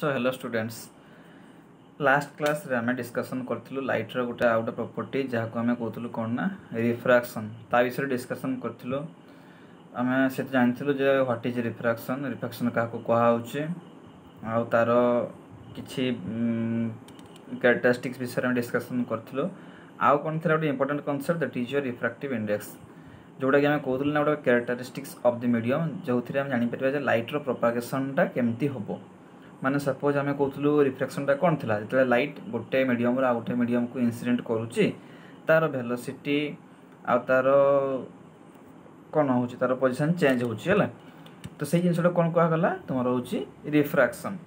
So hello students last class रे आमे discussion करथिलु light रो गोटे आउट प्रॉपर्टी जहा को आमे कहथलु कोन ना रिफ्रैक्शन ता विषय डिस्कशन करथिलु आमे से जानथिलु जे व्हाट इज रिफ्रैक्शन का को कहा होचे आ तारो किछि कैरेक्टरिस्टिक्स विषय में डिस्कशन करथिलु आ कोन थरा गोटे important concept that is your refractive index जोटा कि आमे कहथलु ना गोटे कैरेक्टरिस्टिक्स ऑफ द मीडियम जो थरे हम जानि परबा जे लाइट रो प्रोपगेशन टा केमती होबो माने सपोज आमे कहथलु रिफ्लेक्शन टा कोन थिला जते लाइट गोटे मीडियम रो गोटे मीडियम को इंसिडेंट करूची तार वेलोसिटी आ तार कोन होची तार पोजीशन चेंज होची हला तो सेही जिंसटा कोन कहा गला तुमरो होची रिफ्रैक्शन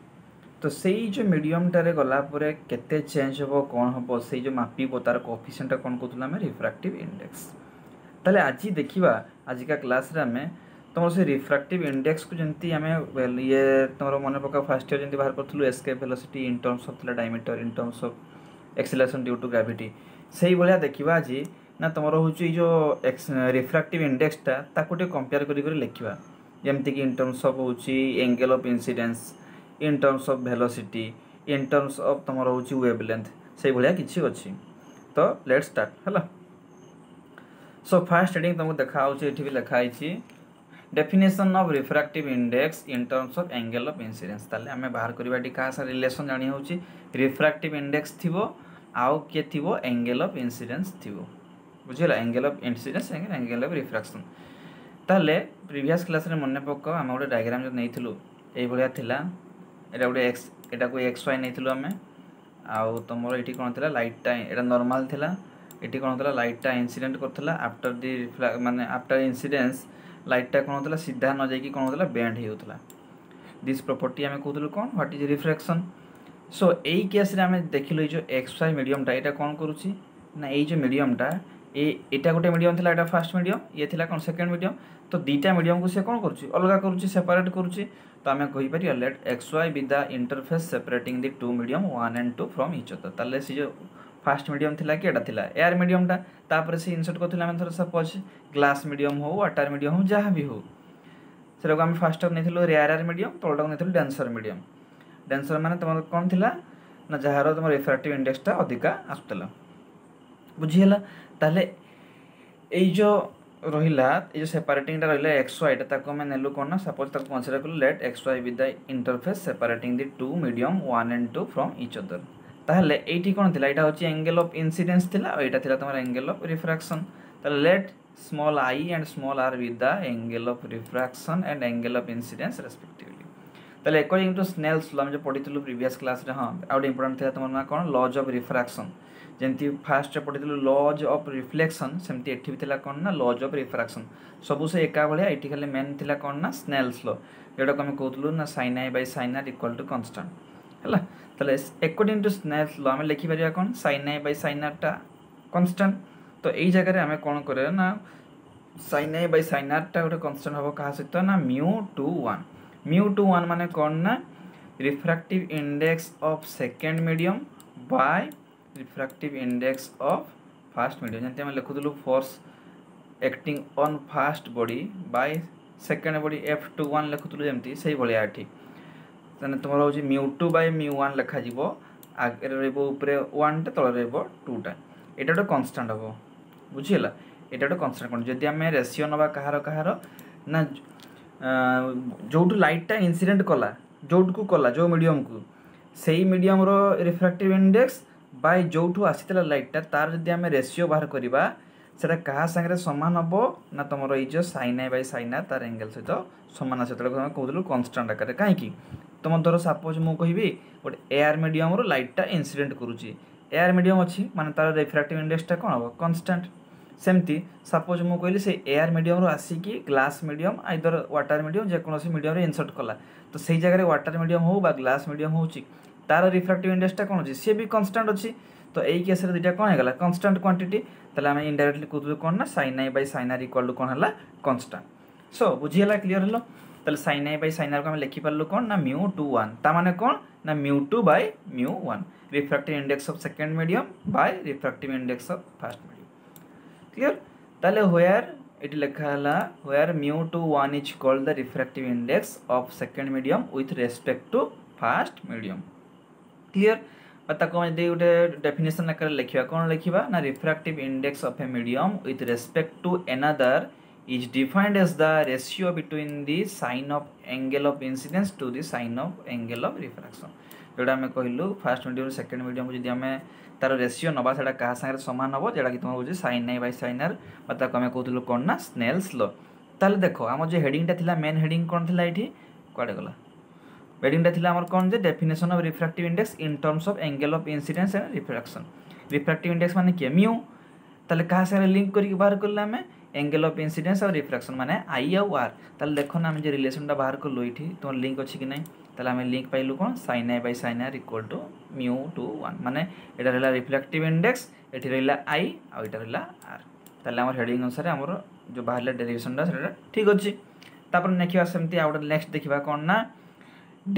तो सेही जो मीडियम टारे गला परे केते चेंज होबो कोन होबो सेही जो मापीबो तार कोएफिशिएंट टा कोन कहथुला आमे रिफ्रैक्टिव इंडेक्स तले आजि देखिबा आज का क्लास रे आमे तुम से रिफ्रैक्टिव इंडेक्स को जंती हमें ये तुम मन पका फर्स्ट ईयर जंती बाहर करथलु escape velocity in terms of diameter in terms of acceleration due to gravity सेही भलिया देखिबा जी ना तुमरो होची जो रिफ्रैक्टिव इंडेक्स ता ताको टे कंपेयर करी करी लिखिबा जेमति कि इन टर्म्स ऑफ होची angle of incidence in terms of velocity in terms of तुमरो होची वेवलेंथ सेही भलिया किछि अछि तो लेट्स स्टार्ट हला सो फर्स्ट हेडिंग तुमको देखा होची एठी भी लिखा आइछि definition of refractive index in terms of angle of incidence ताले हमें बाहर करबाटी का सा रिलेशन जानी होची रिफ्रैक्टिव इंडेक्स थिबो आउ के थिबो एंगल ऑफ इंसिडेंस थिबो बुझिला angle of incidence angle of refraction ताले प्रीवियस क्लास रे मने पक्का हम गोटे डायग्राम जो नैथिलु एई भलिया थिला एटा गोटे एक्स एटा को एक्स वाई नैथिलु हमें आउ तमरो एठी कोन थिला लाइट टा एटा नॉर्मल थिला एठी कोन थिला लाइट टा इंसिडेंट करथिला आफ्टर द माने आफ्टर इंसिडेंस लाइट टा कोन होतला सीधा न जाई कि कोन होतला बेंड हे होतला दिस प्रॉपर्टी हमें कहतलु कोन व्हाट इज रिफ्रैक्शन सो एई केस रे हमें देखिलो जो एक्स वाई मीडियम टा एटा कोन करूची ना एई जो मीडियम टा एटा गोटे मीडियम थिला एटा फर्स्ट मीडियम ये थिला कोन सेकंड मीडियम तो दीटा मीडियम को से कोन करूची अलगा करूची सेपरेट करूची तो हमें कहि परिया let X Y with the interface separating the two medium 1 and 2 from each other ताले से जो फर्स्ट मीडियम थिला कि एटा थिला एयर मीडियम टा तापर से इंसर्ट करथिला हम थोड़ा सपोज ग्लास मीडियम हो वाटर मीडियम हो जहां भी हो सेरा को हम फर्स्ट नेथिलो रेयर मीडियम तोलटा को नेथिलो डेंसर माने तुम कोन थिला ना जहारो तुम रिफ्रैक्टिव इंडेक्स टा अधिका आस्तला बुझियला ताले एई जो रहिला ए जो सेपरेटिंग टा रहिला एक्स वाई टा ताको हम नेलु कोन ना सपोज ताको कंसीडर करलो let X Y with the interface separating the two medium 1 and 2 from each other ताहले एठी कोन थिला एटा होची एंगल ऑफ इंसिडेंस थिला और एटा थिला तमर एंगल ऑफ रिफ्रैक्शन ताले let small i and small r with the angle of refraction and angle of incidence respectively ताले अकॉर्डिंग टू स्नेल्स लॉ हम जो पढितलु प्रीवियस क्लास रे हां आउट इंपोर्टेंट थिला तमर ना कोन laws of refraction जेंति first ray पढितलु laws of reflection सेमति एठी भी थिला कोन ना लॉज ऑफ रिफ्रैक्शन सबु से एका भलिया एठी खाली मेन थिला कोन ना स्नेल्स लॉ जेडा को हम कहतलु ना sin i by sin r equal to constant हला ताले अकॉर्डिंग टू स्नेल्स लॉ हमें लिखि परिया कोन sin i by sin r टा कांस्टेंट तो एई जगह रे हमें कोन करे ना sin i by sin r टा गोटे कांस्टेंट होबो कहा सहित ना μ21 माने कोन ना refractive index of second medium by refractive index of first medium जंते हम लिखुदलु force acting on first body by second body F21 लिखुदलु जेमती सही भलिया आठी तने तुमर होची μ2 by μ1 लिखा जीवो आगे रहबो ऊपरे 1 टा तळे रहबो 2 टा एटा तो कांस्टेंट हबो बुझियला एटा तो कांस्टेंट कोन जदी हमें रेशियो नबा कहारो ना जोटू लाइट टा इंसिडेंट कला जोट को कला जो मीडियम को सेही मीडियम रो रिफ्रैक्टिव इंडेक्स बाय जोटू आसीतला लाइट टा तार जदी हमें रेशियो बाहर करबा सेटा कहा संगे समान हबो ना तमरो ई जो sin i by sin r तार एंगल सहित समान आसे तले हम कहदलु कांस्टेंट आकार काहे की तुम धर सपोज मु कहिबी गोटे एयर मीडियम रो लाइट टा इंसिडेंट करूची एयर मीडियम अछि माने तार रिफ्रैक्टिव इंडेक्स टा कोन हबो कांस्टेंट सेमती सपोज मु कहली से एयर मीडियम रो आसी की glass medium either water medium जे कोनोसी मीडियम रे इंसर्ट कला तो सेही जगह रे वाटर मीडियम हो बा ग्लास मीडियम होची तार रिफ्रैक्टिव इंडेक्स टा कोन अछि से भी कांस्टेंट अछि तो एई केस रे दुटा कोन हे गला कांस्टेंट क्वांटिटी तले हम इनडायरेक्टली कहतु कोन ना sin i by sin r equal to कोन हला कांस्टेंट सो बुझियला क्लियर हलो तले sin i by sin r को हम लिखि परलु कोन ना μ21 ता माने कोन ना μ2 by μ1 refractive index of second medium by refractive index of first medium clear ताले वेयर इट लिखा हला where μ21 is called the refractive index of second medium with respect to fast medium clear ताको यदि गोटे डेफिनेशन आकार लिखा कौन लिखा ना refractive index of a medium with respect to another is defined as the ratio between the sign of angle of incidence to the sign of angle of refraction जोड़ा आम कहलु फास्ट मीडियम सेकेंड मीडियम जब आम तार ratio नवा से क्या सागर सामान हम जोटा कि तुम हूँ sine i by sine r आम कहूँ कौन ना स्नेल्स लॉ ताल देख आम जो हेडिंगटा था मेन हेडिंग कौन थी ये कड़े गला हेडिंगटा थी आम कौन जे definition of refractive index in terms of angle of incidence and refraction refractive index माने के म्यू ताले क्या सागर लिंक करके बाहर कले आम एंगल ऑफ इंसिडेंस और रिफ्रैक्शन माने आई आउ आर ताले देखो ना आम जो रिलेशनटा बाहर कलु ये तुम लिंक अच्छी कि नहीं ताले आम लिंक पाइलु कौन sine i by sine r equal to mu two 1 माने एटा रहला रिफ्लेक्टिव इंडेक्स एठी रहला आई आ एटा रहला आर ताले हमर हेडिंग अनुसार हमर जो बाहरला डेरिवेशनटा सेटा ठीक अछि तापर नेखिबा सेमती आउट नेक्स्ट देखिबा कोन ना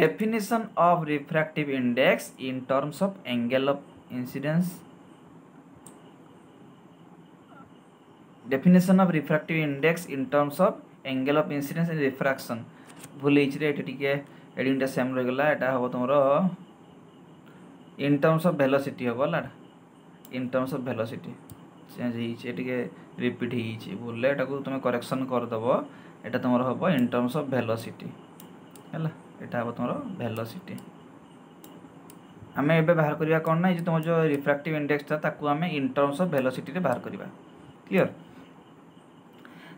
definition of refractive index in terms of angle of incidence definition of refractive index in terms of angle of incidence and refraction भूल रे टिके हेडिंगटा सेम रह गला एटा हो तुमरो इन टर्म्स ऑफ वेलोसिटी होबला in terms of velocity change हिचे टिके रिपीट हिचे भूल एटा को तुम करेक्शन कर दबो एटा तुमरो होबो इन टर्म्स ऑफ वेलोसिटी हला एटा हो तुमरो वेलोसिटी हमें एबे बाहर करिया कोन ना जे तुम जो रिफ्रैक्टिव इंडेक्स ता ताकू हमें इन टर्म्स ऑफ वेलोसिटी रे बाहर करिवा क्लियर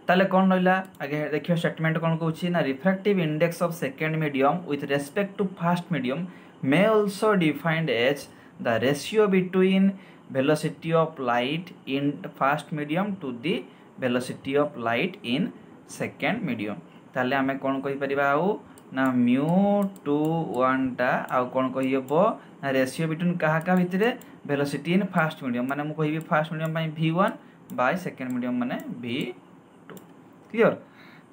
ताले कौन रहा आगे देखिए स्टेटमेंट कौन कहूँ ना refractive index of second medium with respect to fast medium may also defined as the ratio between velocity of light in fast medium to the velocity of light in second medium ताले आमे कौन कहि परिबा आउ ना mu two 1 टा आ कौन कहि हबो ना रेशियो बिटवीन कहा का भितरे वेलोसिटी इन फास्ट मीडियम माने मु कहिबी first medium by v1 by second medium माने v2 क्लियर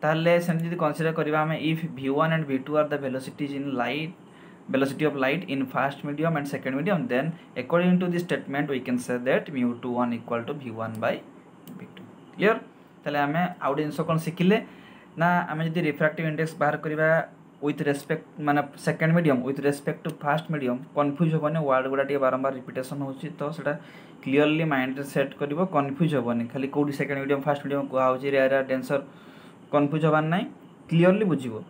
ताले सेम जदी कंसीडर करबा हमें if v1 and v2 are the velocities in light velocity of light in fast medium and second medium, then according to this statement we can say that mu21 equal to v1 by v2 clear ताले हमें out जिनस कोन सिखिले ना हमें जदी refractive index बाहर करबा with respect माने second medium with respect to fast medium confuse होबने word गुडा टी बारंबार रिपीटेशन होची तो सेटा क्लियरली माइंड रे सेट करबो कंफ्यूज होबने खाली कोडी सेकंड मीडियम फास्ट मीडियम को आउची रेयर डेंसर कंफ्यूज होबान नै क्लियरली बुझिबो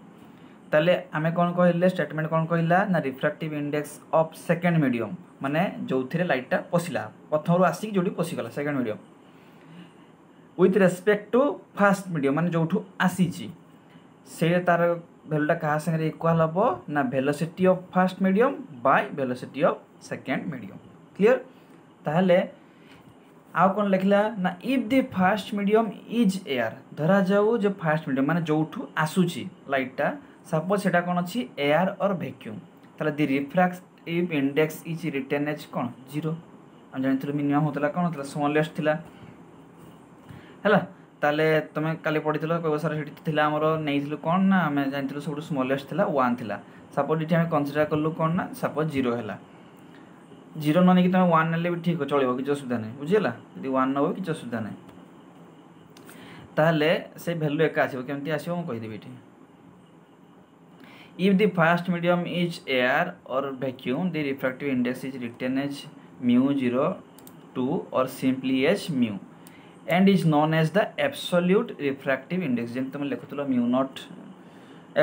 ताले आमे कोन कहले स्टेटमेंट कोन कहला ना refractive index of second medium माने जोथिरे लाइटटा पसिला प्रथम रु आसी जोडी पसि गला second medium with respect to fast medium माने जोठु आसीची से तार वैल्यूटा कहा संगे इक्वल हबो ना velocity of fast medium by velocity of second medium clear ताहले आउ कोन लिखला ना if the fast medium is air धरा जाऊ जो फास्ट मीडियम माने जोठु आसुची लाइटटा सपोज सेटा कोन अछि एयर और वैक्यूम ताले the refractive index is written as कोन 0 हम जानथि मिनिमम होतला कोन होतला स्मॉलेस्ट थिला हैला ताले तमे काले पढितलो कोइ सारा हेटी थिला हमरो नेइथिलु कोन ना हम जानथिलु सबु स्मॉलेस्ट थिला 1 थिला सपोज इठी हम कंसीडर करलु कोन ना सपोज 0 हैला 0 माने कि तमे 1 नेले भी ठीक हो चलिबो कि असुविधा नै बुझिला यदि 1 नबो कि असुविधा नै ताले से वैल्यू एका आसीबो केमति आसीबो हम कहि देबी इठी if the fast medium is air or vacuum the refractive index is written as mu0 2 or simply as mu and is known as the absolute refractive index जेन तुम लिखुतलो mu naught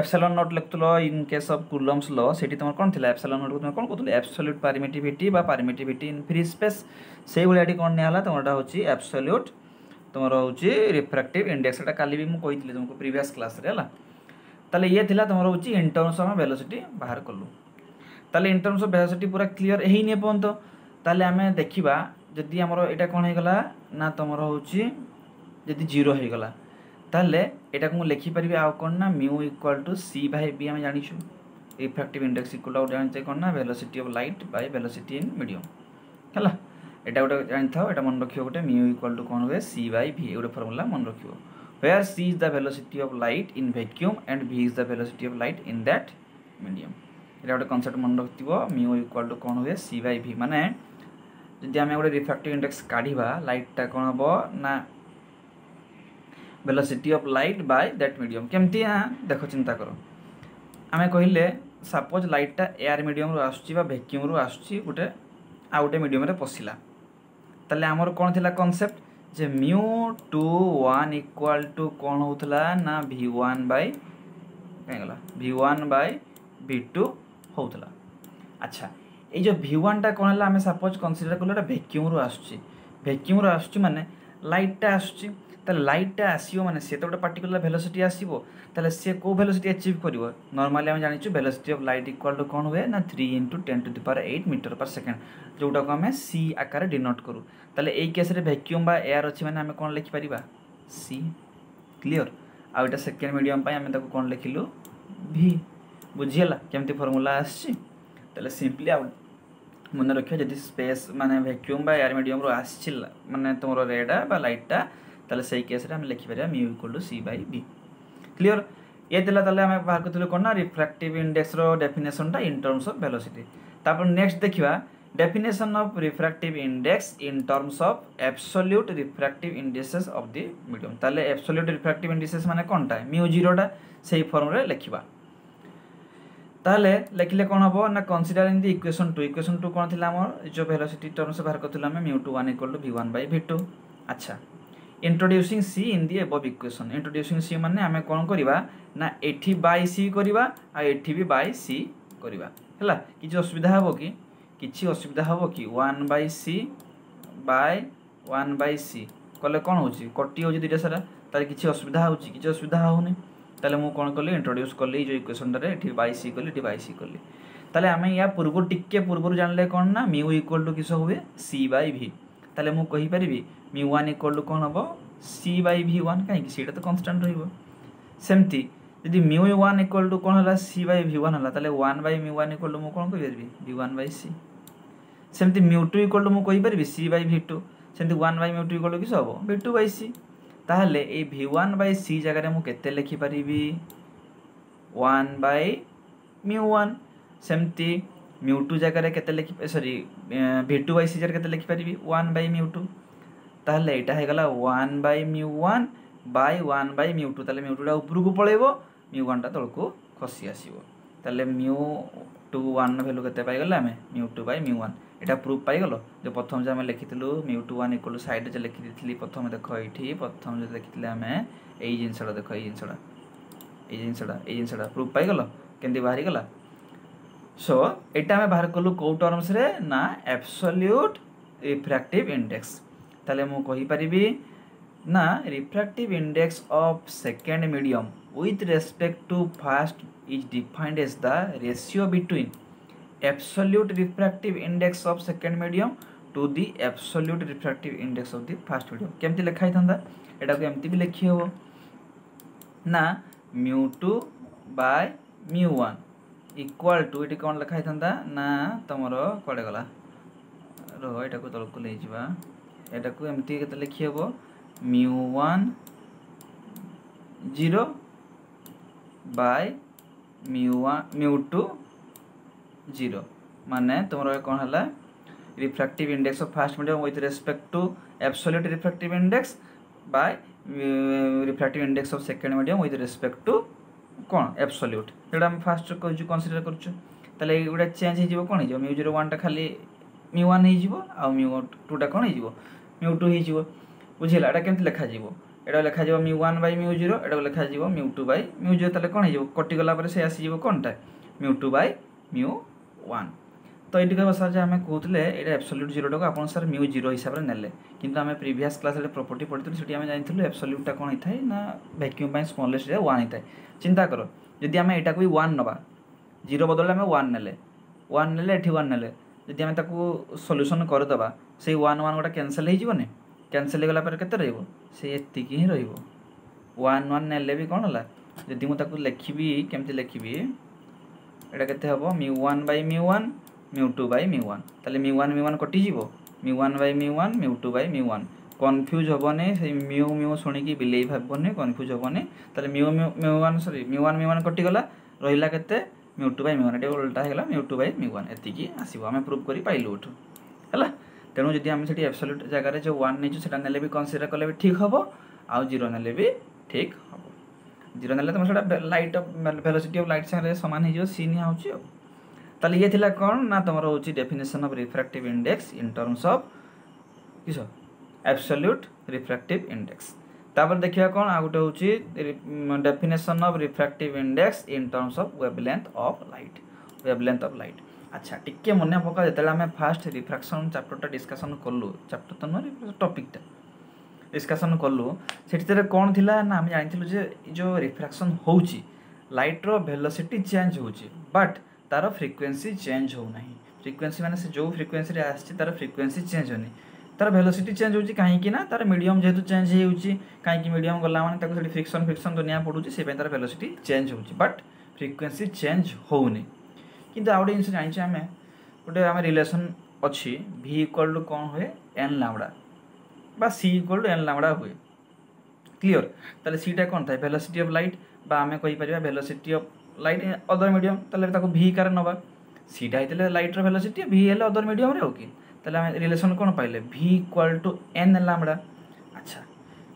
epsilon naught लिखुतलो in case of coulomb's law सेठी तुम कोन थिला epsilon naught तुम कोन कहतलो absolute permittivity बा permittivity in free space सेही भलियाटी कोन ने हला तुमटा होची absolute तुमरो होची refractive index एटा काली भी मु कहितले तुमको प्रीवियस क्लास रे हला ताले ये थिला तुमरो होची इन टर्म्स ऑफ वेलोसिटी बाहर करलु ताले इन टर्म्स ऑफ वेलोसिटी पूरा क्लियर एही ने पॉइंट ताले हमें देखिबा जदी हमरो एटा कोन हे गला ना तुमरो होची जदी 0 हे गला ताले एटा को लिखि परिबे आ कोन ना mu equal to c by b हम जानि छु रिफ्रैक्टिव इंडेक्स इक्वल टू जानते कोन ना velocity of light by velocity in medium हला एटा गोटे जानथाओ एटा मन रखियो गोटे mu इक्वल टू कोन होवे c बाय v गोटे फार्मूला मन रखियो where c is the velocity of light in vacuum and v is the velocity of light in that medium एटा गोटे कांसेप्ट मन रखतिबो mu इक्वल टू कोन होवे c बाय v माने जदि हम गोटे रिफ्रैक्टिव इंडेक्स काढिबा लाइट ता कोन हबो ना velocity of light by that medium केमति देखो चिंता करो हमें कहिले सपोज लाइटा एयर मीडियम आसुची बा वैक्यूम रु आसुची गोटे आ गोटे मीडियम रे पशिला ताले हमर कोन थिला कांसेप्ट जे μ21 इक्वल टू कोन होतला ना v1 बाय काय गला v1 बाय v2 होतला। अच्छा ए जो v1 टा कोन हला हमें सपोज कंसीडर करला वैक्यूम रु आसुची माने लाइट टा आसुची ताले लाइट टा आसीबो माने से तो गोटे पर्टिकुलर वेलोसिटी आसीबो ताले से को वेलोसिटी अचीव करिवो नॉर्मली हम जानिछु velocity of light equal to कोन हुए ना 3 × 10⁻⁸ मीटर पर सेकंड जोटा को हमें c आकार डिनोट करू ताले एई केस रे वैक्यूम बा एयर अछि माने हमें कोन लिखि परिबा c क्लियर आ एटा सेकंड मीडियम पय हमें ताको कोन लिखिलु v बुझियला केमती फार्मूला आछि ताले सिंपली आ मन रखियो जदि स्पेस माने वैक्यूम बा एयर मीडियम रो आछिला माने तोमरो रेडा बा लाइटटा ताले सही केस रे हम लिखि परिबा μ = c/v क्लियर ये दिला ताले हम बाहर करथले कोन ना रिफ्रैक्टिव इंडेक्स रो डेफिनेशन टा इन टर्म्स ऑफ वेलोसिटी तापर नेक्स्ट देखिबा definition of refractive index in terms of absolute refractive indices of the medium ताले एब्सोल्यूट रिफ्रैक्टिव इंडिसेस माने कोनटा μ0 टा सही फॉर्म रे लिखिबा ताले लिखले कोन हबो ना कंसीडरिंग द इक्वेशन 2 कोन थिला हमर जो वेलोसिटी टर्म्स बाहर करथले हम μ21 = v1/v2 अच्छा introducing c in the above equation introducing c माने हमें कोन करबा ना एठी बाय c करबा आ एठी भी बाय c करबा हला किछ असुविधा हबो कि किछि असुविधा हबो कि 1/c बाय 1/c कले कोन होची कटी होची दिटा सारा तार किछि असुविधा होची किछि असुविधा होनी ताले मु कोन करली इंट्रोड्यूस करली जो इक्वेशन रे एठी बाय c करली एठी बाय c करली ताले हमें या पूर्व टिके पूर्व जानले कोन ना μ = किस हुए c/v ताले मु कहि परिबी μ1 = कोन हबो c/v1 काहे कि सेटा तो कांस्टेंट रहइबो सेमती यदि μ1 = कोन हला c/v1 हला ताले 1/μ1 = मु कोन कहि परबी v1/c सेमती μ2 = मु कहि परबी c/v2 सेमती 1/μ2 = किस हबो v2/c ताहले ए v1/c जगह रे मु केते लिखि परिबी 1/μ1 सेमती μ2 जगह रे केते लिखि सॉरी v2/c जगह केते लिखि परिबी 1/μ2 ताहले एटा हे गला 1/μ1 बाय 1/μ2 ताले μ2 टा ऊपर को पळेबो μ1 टा तळको खसी आसीबो ताले μ21 वैल्यू केते पाई गला हमें μ2/μ1 एटा प्रूफ पाई गलो जो प्रथम जे हम लिखितलु μ21 = साइड जे लिखि दिथली प्रथम देखो एठी प्रथम जे लिखितले हमें एई जिंसडा देखो एई जिंसडा प्रूफ पाई गलो केंदी बाहरी गला सो एटा हमें बाहर कलु को टर्म्स रे ना एब्सोल्यूट रिफ्रैक्टिव इंडेक्स ताले मु कहि परिबी ना refractive index of second medium with respect to first is defined as the ratio between absolute refractive index of second medium to the absolute refractive index of the first medium केमती लिखा हिथंदा एटा को एमती भी लिखि हो ना μ2 बाय μ1 इक्वल टू एटी कोन लिखा हिथंदा ना तमरो कोडे गला रो एटा को तलको ले जिबा एटा को एमती केते लिखि हो μ1 0 बाय μ2 0 माने तुमरो कोन हला refractive index of first medium with respect to absolute refractive index by refractive index of second medium with respect to कोन एब्सोल्यूट जेडा हम फर्स्ट को जो कंसीडर करछु तले एगुडा चेंज हे जिवो कोन हे जिवो μ01 टा खाली μ1 हे जिवो आ μ2 टा कोन हे जिवो μ2 हे जिवो बुझिला एटा केमति लिखा जिवो एटा लिखा जिवो μ1/μ0 एटा लिखा जिवो μ2/μ0 तले कोन हे जिवो कटि गला पर से आसी जिवो कोनटा μ2/μ1 तो एटी कहबा सर जे हमें कहतले एटा एब्सोल्यूट 0 टा को आपन सर μ0 हिसाब रे नेले किंतु हमें प्रीवियस क्लास रे प्रॉपर्टी पढितु सेठी हमें जानिथलु एब्सोल्यूट टा कोन हिथाय ना वैक्यूम बाय स्मॉलेस्ट रे 1 हिथाय चिंता करो यदि हमें एटा को 1 नबा 0 बदले हमें 1 नेले एठी 1 नेले यदि हमें ताको सॉल्यूशन कर दबा से 1 1 गोटा कैंसिल हे जिवो ने कैंसिल गला पर केते रहइबो से एति की ही रहइबो 1 1 नेले भी कोन हला यदि मु ताको लिखिबी केमति लिखिबी एटा केते हबो μ1/μ1 μ2/μ1 ताले μ1 कटि जिवो μ1/μ1 μ2/μ1 कंफ्यूज होबने से म्यू सुनी की बिलेई भाबने कंफ्यूज होबने ताले μ1 सॉरी μ1 कटि गला रहिला केते μ2/μ1 एटा उल्टा हेला μ2/μ1 एति की आसीबो हमें प्रूफ करी पाइलु उठ हला तेनु जदि हम सेठी एब्सोल्यूट जगह रे जो 1 नै सेटा नेले भी कंसीडर करले भी ठीक हबो आ 0 नेले भी ठीक हबो जीरो ना तुम से लाइट वेलोसिटी ऑफ लाइट सारे सामान हो सी निया हो ताले ये थिला कौन ना तुम हूँ definition of refractive index in terms of किस एब्सोल्यूट रिफ्रैक्टिव इंडेक्स तापर देखिए कौन आ गोटे हूँ definition of refractive index in terms of wavelength of light अच्छा टिके मन पका जो आम फास्ट रिफ्रैक्शन चैप्टर डिस्कसन कलु चैप्टर तो नुह टॉपिक डिस्कसन कलु से कौन थी ना आम जानी जो रिफ्रैक्शन हो लाइट्र वेलोसिटी चेंज हो बट तार फ्रिक्वेंसी चेंज हो नहीं फ्रिक्वेंसी माने से जो फ्रिक्वेंसी आसी तार फ्रिक्वेंसी चेंज होनी तार वेलोसिटी चेंज होची कहीं ना तार मीडियम जेहेतु चेंज होची कहीं मीडियम गला माने फ्रिक्शन फ्रिक्शन दुनिया पड़ुची से तार वेलोसिटी चेंज होची बट फ्रिक्वेंसी चेंज होनी किंतु आ गोटे जिन जानी आम गोटे आम रिलेसन अच्छी v इक्वल टू कौन हुए n लैम्बडा बा c equal to n lambda हुए क्लियर ताले सीटा कौन था वेलोसिटी ऑफ लाइट बा आम कहि परिबा velocity of light other medium ताले ताको v कार नबा सीटा हेतले लाइट रो वेलोसिटी v हेले अदर मीडियम रे ओके ताले आम रिलेशन कौन पाइले v equal to n lambda अच्छा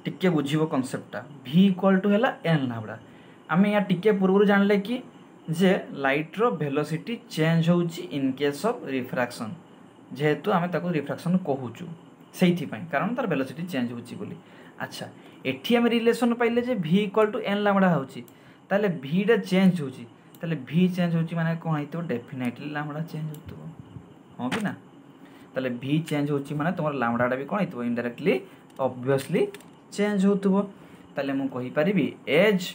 टिके बुझिबो कांसेप्टटा v इक्वल टू हैला n लैम्बडा आम या टिके पूर्व जानले कि जे लाइट रो वेलोसिटी चेंज होउची इन केस ऑफ रिफ्रैक्शन जेहेतु आम ताको रिफ्रैक्शन कहूचु सेइथि पई कारण तार वेलोसिटी चेंज होउची बोली अच्छा एठी हम रिलेशन पाइले जे v equal to n lambda होउची ताले v रे चेंज होउची ताले v चेंज होउची माने कोन हेतो डेफिनेटली लैम्बडा चेंज होतो हो कि ना ताले v चेंज होउची माने तमर लैम्बडाटा भी कोन हेतो इनडायरेक्टली ऑब्वियसली चेंज होतो ताले मु कहि परिबी as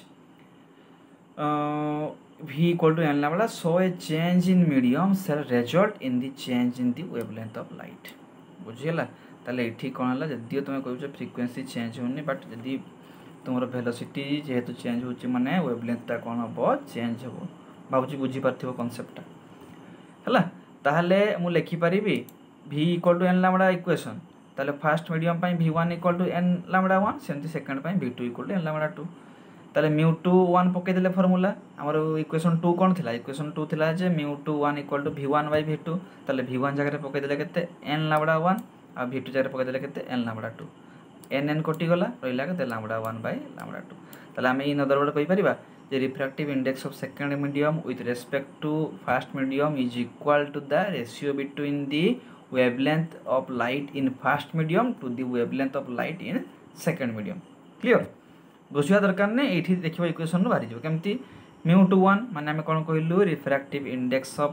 v equal to n lambda so a change in medium shall result in the change in the wavelength of light बुझीला ताले एठी कोन हला जदी तुम कहू फ्रीक्वेंसी चेंज होनी बट जदी तुमरो वेलोसिटी जेहेतु चेंज होची माने वेवलेंथ ता कोन हबो चेंज हबो बाबूजी बुझी परथिबो कांसेप्टटा हला ताहले मु लिखि परिबी v equal to n lambda equation ताले फर्स्ट मीडियम पई v1 equal to n lambda 1 सेंति सेकंड पई v2 equal to n lambda 2 ताले μ2 1 पके देले फार्मूला हमर इक्वेशन 2 कोन थिला इक्वेशन 2 थिला जे μ2 1 equal to v1 bye v2 ताले v1 जगह रे पके देले केते n लैम्बडा 1 आ v2 जगह रे पके देले केते n लैम्बडा 2 n कटि गला रहिला केते लैम्बडा 1 बाय लैम्बडा 2 ताले हम इन अदर वर्ड कहि परिबा जे refractive index of second medium with respect to first medium is equal to the ratio between the wavelength of light in first medium to the wavelength of light in second medium clear बुझिया दरकार ने एठी देखिबो equation बाहरी जो केमती μ21 माने हम कोन कहलु refractive index of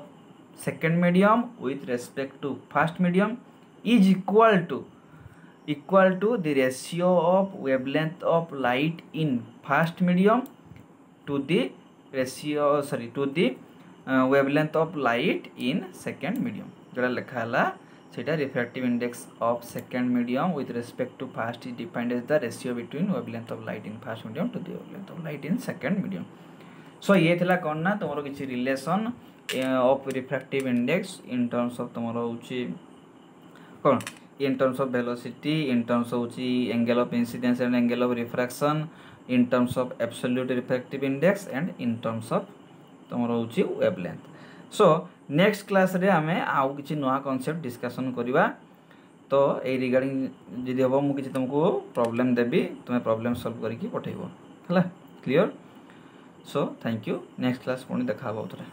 second medium with respect to first medium is equal to the ratio of wavelength of light in first medium to the wavelength of light in second medium जरा लिखा हला सेटा refractive index of second medium with respect to first is defined as the ratio between wavelength of light in first medium to the wavelength of light in second medium सो ये थिला कोन ना तमरो किछि relation of refractive index in terms of तमरो होची कोन in terms of velocity in terms होची angle of incidence and angle of refraction in terms of absolute refractive index and in terms of तमरो होची वेवलेंथ सो नेक्स्ट क्लास रे हमें आउ किछि नया कांसेप्ट डिस्कशन करबा तो ए रिगार्डिंग जदि हबो मु किछि तुमको प्रॉब्लम देबी तुमे प्रॉब्लम सॉल्व करिकि पठेइबो हला clear so thank you next class पुणी देखा हबो उतरे।